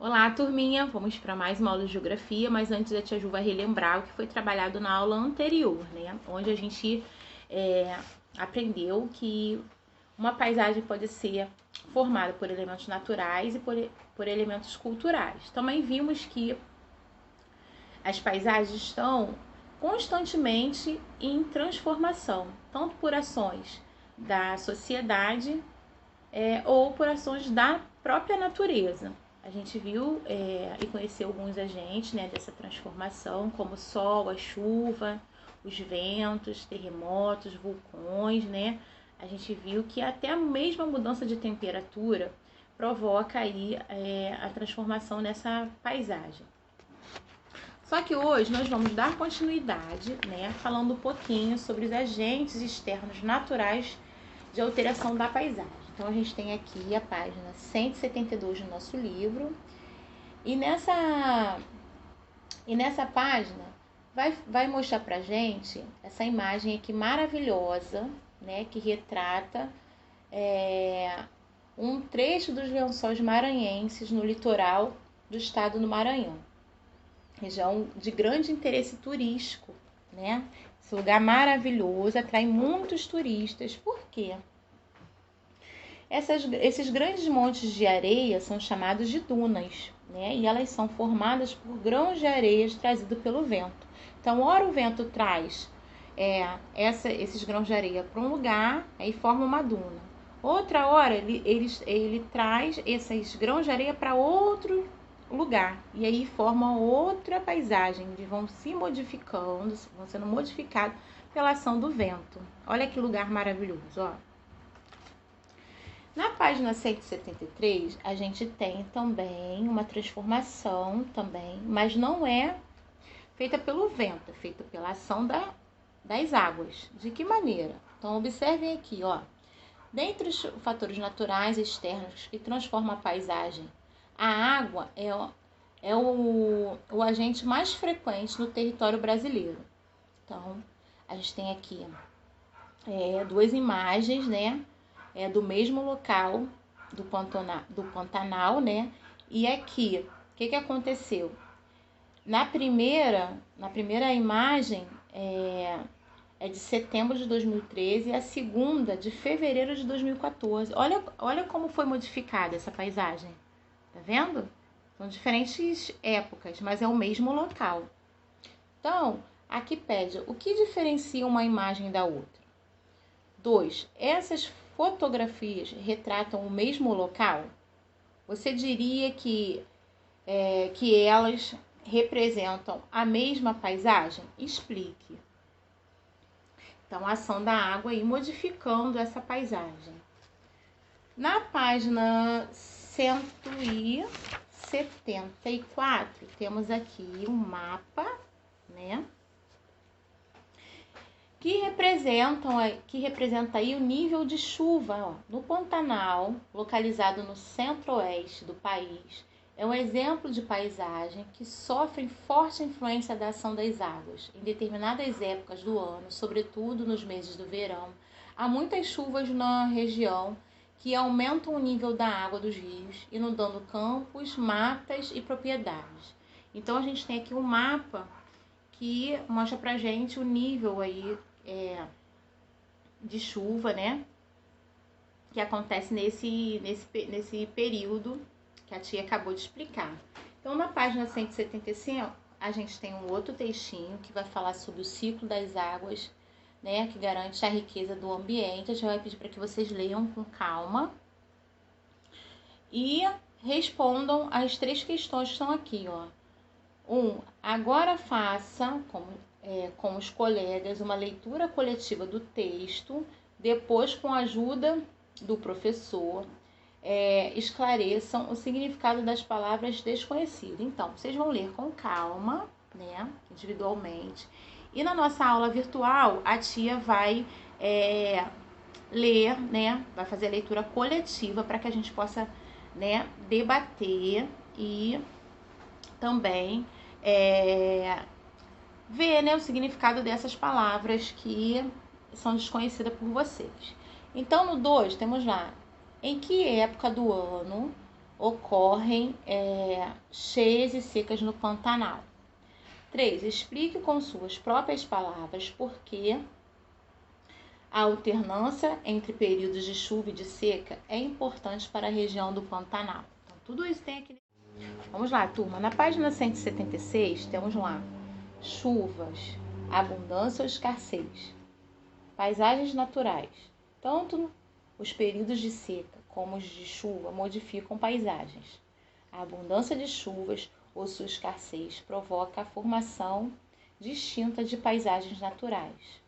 Olá, turminha! Vamos para mais uma aula de geografia, mas antes a tia Ju vai relembrar o que foi trabalhado na aula anterior, né? Onde a gente aprendeu que uma paisagem pode ser formada por elementos naturais e por elementos culturais. Também vimos que as paisagens estão constantemente em transformação, tanto por ações da sociedade ou por ações da própria natureza. A gente viu e conheceu alguns agentes, né, dessa transformação, como o sol, a chuva, os ventos, terremotos, vulcões, né? A gente viu que até a mesma mudança de temperatura provoca aí a transformação nessa paisagem. Só que hoje nós vamos dar continuidade, né, falando um pouquinho sobre os agentes externos naturais de alteração da paisagem. Então, a gente tem aqui a página 172 do nosso livro. E nessa página vai mostrar pra gente essa imagem aqui maravilhosa, né, que retrata um trecho dos lençóis maranhenses no litoral do estado do Maranhão. Região de grande interesse turístico, né? Esse lugar maravilhoso atrai muitos turistas. Por quê? Esses grandes montes de areia são chamados de dunas, né? E elas são formadas por grãos de areia trazidos pelo vento. Então, ora o vento traz esses grãos de areia para um lugar e forma uma duna. Outra hora, ele traz esses grãos de areia para outro lugar. E aí forma outra paisagem. Eles vão se modificando, vão sendo modificados pela ação do vento. Olha que lugar maravilhoso, ó. Na página 173, a gente tem também uma transformação também, mas não é feita pelo vento, é feita pela ação das águas. De que maneira? Então, observem aqui, ó. Dentre os fatores naturais externos que transformam a paisagem, a água é o agente mais frequente no território brasileiro. Então, a gente tem aqui duas imagens, né? Do mesmo local do Pantanal, né? E aqui, o que aconteceu? Na primeira imagem é de setembro de 2013 e a segunda de fevereiro de 2014. Olha como foi modificada essa paisagem. Tá vendo? São diferentes épocas, mas é o mesmo local. Então, aqui pede o que diferencia uma imagem da outra. 2. Essas fotografias retratam o mesmo local? Você diria que elas representam a mesma paisagem? Explique. Então, a ação da água aí modificando essa paisagem. Na página 174, temos aqui um mapa, né? Que representa aí o nível de chuva, ó. No Pantanal, localizado no centro-oeste do país, é um exemplo de paisagem que sofre forte influência da ação das águas. Em determinadas épocas do ano, sobretudo nos meses do verão, há muitas chuvas na região que aumentam o nível da água dos rios, inundando campos, matas e propriedades. Então, a gente tem aqui um mapa que mostra pra gente o nível aí de chuva, né? Que acontece nesse período que a tia acabou de explicar. Então, na página 175, a gente tem um outro textinho que vai falar sobre o ciclo das águas, né? Que garante a riqueza do ambiente. A gente vai pedir para que vocês leiam com calma e respondam as 3 questões que estão aqui, ó. Agora faça, com os colegas, uma leitura coletiva do texto, depois, com a ajuda do professor, esclareçam o significado das palavras desconhecidas. Então, vocês vão ler com calma, né, individualmente. E na nossa aula virtual, a tia vai ler, né, vai fazer a leitura coletiva para que a gente possa, né, debater e também ver, né, o significado dessas palavras que são desconhecidas por vocês. Então, no 2, temos lá, em que época do ano ocorrem cheias e secas no Pantanal. 3. Explique com suas próprias palavras por que a alternância entre períodos de chuva e de seca é importante para a região do Pantanal. Então, tudo isso tem aqui. Vamos lá, turma. Na página 176, temos lá chuvas, abundância ou escassez, paisagens naturais. Tanto os períodos de seca como os de chuva modificam paisagens. A abundância de chuvas ou sua escassez provoca a formação distinta de paisagens naturais.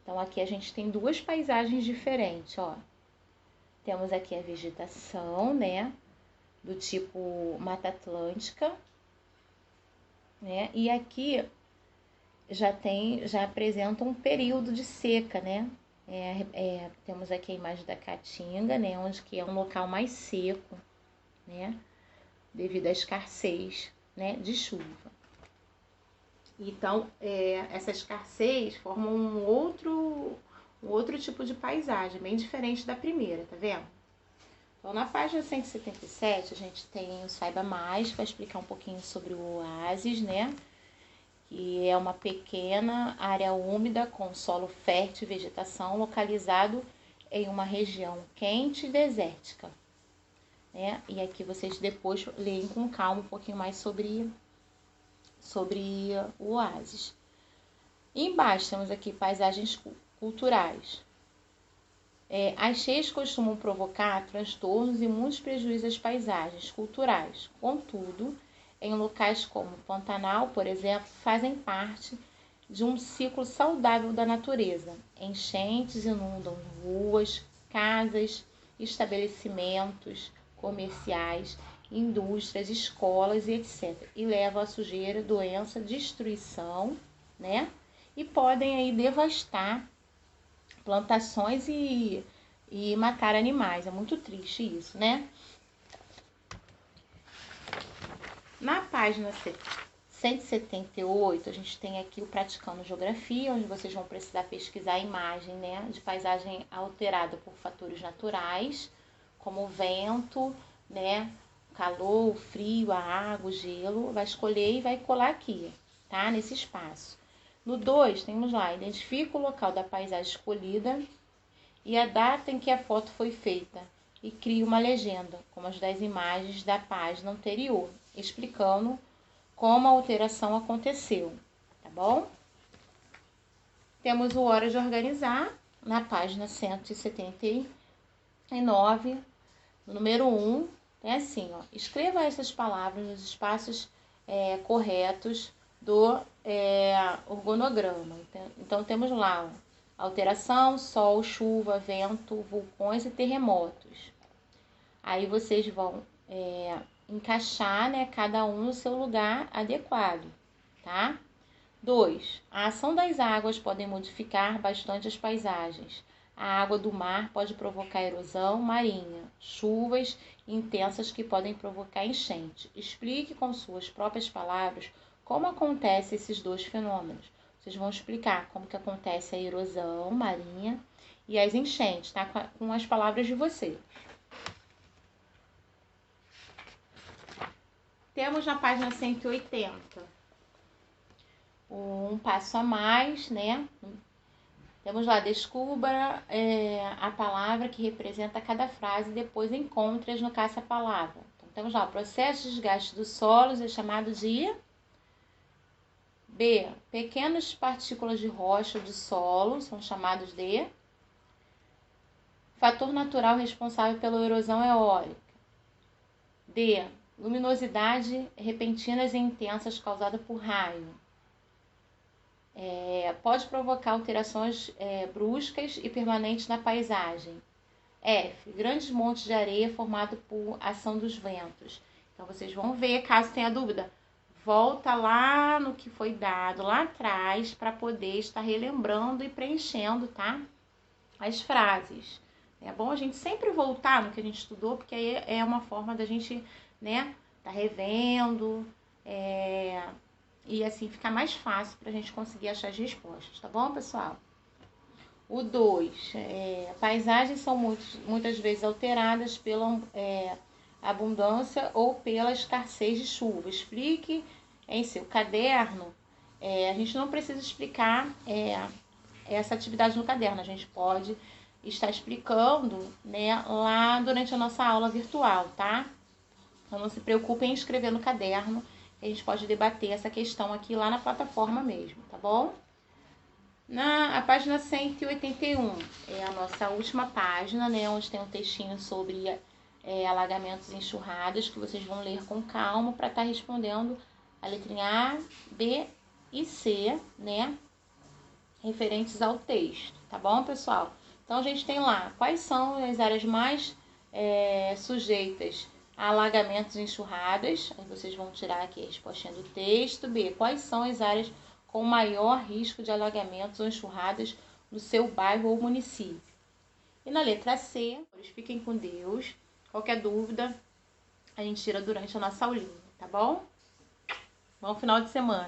Então, aqui a gente tem duas paisagens diferentes, ó. Temos aqui a vegetação, né, do tipo Mata Atlântica, né, e aqui já apresenta um período de seca, né. Temos aqui a imagem da Caatinga, né, onde que é um local mais seco, né, devido à escassez, né, de chuva. Então, essa escassez forma um outro tipo de paisagem, bem diferente da primeira, tá vendo? Então, na página 177, a gente tem o Saiba Mais, que vai explicar um pouquinho sobre o oásis, né? Que é uma pequena área úmida com solo fértil e vegetação, localizado em uma região quente e desértica, né? E aqui vocês depois leem com calma um pouquinho mais sobre o oásis. E embaixo temos aqui paisagens culturais. As cheias costumam provocar transtornos e muitos prejuízos às paisagens culturais. Contudo, em locais como Pantanal, por exemplo, fazem parte de um ciclo saudável da natureza. Enchentes inundam ruas, casas, estabelecimentos comerciais, indústrias, escolas e etc. E levam a sujeira, doença, destruição, né? E podem aí devastar plantações e matar animais. É muito triste isso, né? Na página 178, a gente tem aqui o Praticando Geografia, onde vocês vão precisar pesquisar a imagem, né, de paisagem alterada por fatores naturais, como o vento, né, o calor, o frio, a água, o gelo. Vai escolher e vai colar aqui, tá? Nesse espaço. No 2, temos lá, identifica o local da paisagem escolhida e a data em que a foto foi feita e cria uma legenda, como as 10 imagens da página anterior, explicando como a alteração aconteceu, tá bom? Temos o Hora de Organizar, na página 179, no número 1, é assim, ó, escreva essas palavras nos espaços corretos do organograma. Então, temos lá, ó, alteração, sol, chuva, vento, vulcões e terremotos. Aí vocês vão encaixar, né, cada um no seu lugar adequado, tá? 2. A ação das águas pode modificar bastante as paisagens. A água do mar pode provocar erosão marinha, chuvas intensas que podem provocar enchente. Explique com suas próprias palavras como acontecem esses dois fenômenos. Vocês vão explicar como que acontece a erosão marinha e as enchentes, tá? Com as palavras de vocês. Temos na página 180 um passo a mais, né? Temos lá, descubra a palavra que representa cada frase e depois encontre-as no caça-palavra. Então, temos lá, o processo de desgaste dos solos é chamado de... B. Pequenas partículas de rocha ou de solo são chamados de... Fator natural responsável pela erosão eólica. D. Luminosidade repentinas e intensas causada por raio. Pode provocar alterações bruscas e permanentes na paisagem. F. Grandes montes de areia formados por ação dos ventos. Então, vocês vão ver, caso tenha dúvida, volta lá no que foi dado lá atrás para poder estar relembrando e preenchendo, tá? As frases. É bom a gente sempre voltar no que a gente estudou, porque aí é uma forma da gente, né, tá revendo, e assim fica mais fácil para a gente conseguir achar as respostas, tá bom, pessoal? O 2, paisagens são muitas vezes alteradas pela abundância ou pela escassez de chuva. Explique em seu caderno. A gente não precisa explicar essa atividade no caderno, a gente pode estar explicando, né, lá durante a nossa aula virtual, tá? Então não se preocupem em escrever no caderno, a gente pode debater essa questão aqui lá na plataforma mesmo, tá bom? A página 181 é a nossa última página, né, onde tem um textinho sobre alagamentos e enxurradas, que vocês vão ler com calma para estar respondendo a letrinha A, B e C, né, referentes ao texto, tá bom, pessoal? Então, a gente tem lá quais são as áreas mais sujeitas a alagamentos e enxurradas. Aí vocês vão tirar aqui a respostinha do texto. B, quais são as áreas com maior risco de alagamentos ou enxurradas no seu bairro ou município. E na letra C, fiquem com Deus. Qualquer dúvida, a gente tira durante a nossa aulinha, tá bom? Bom final de semana!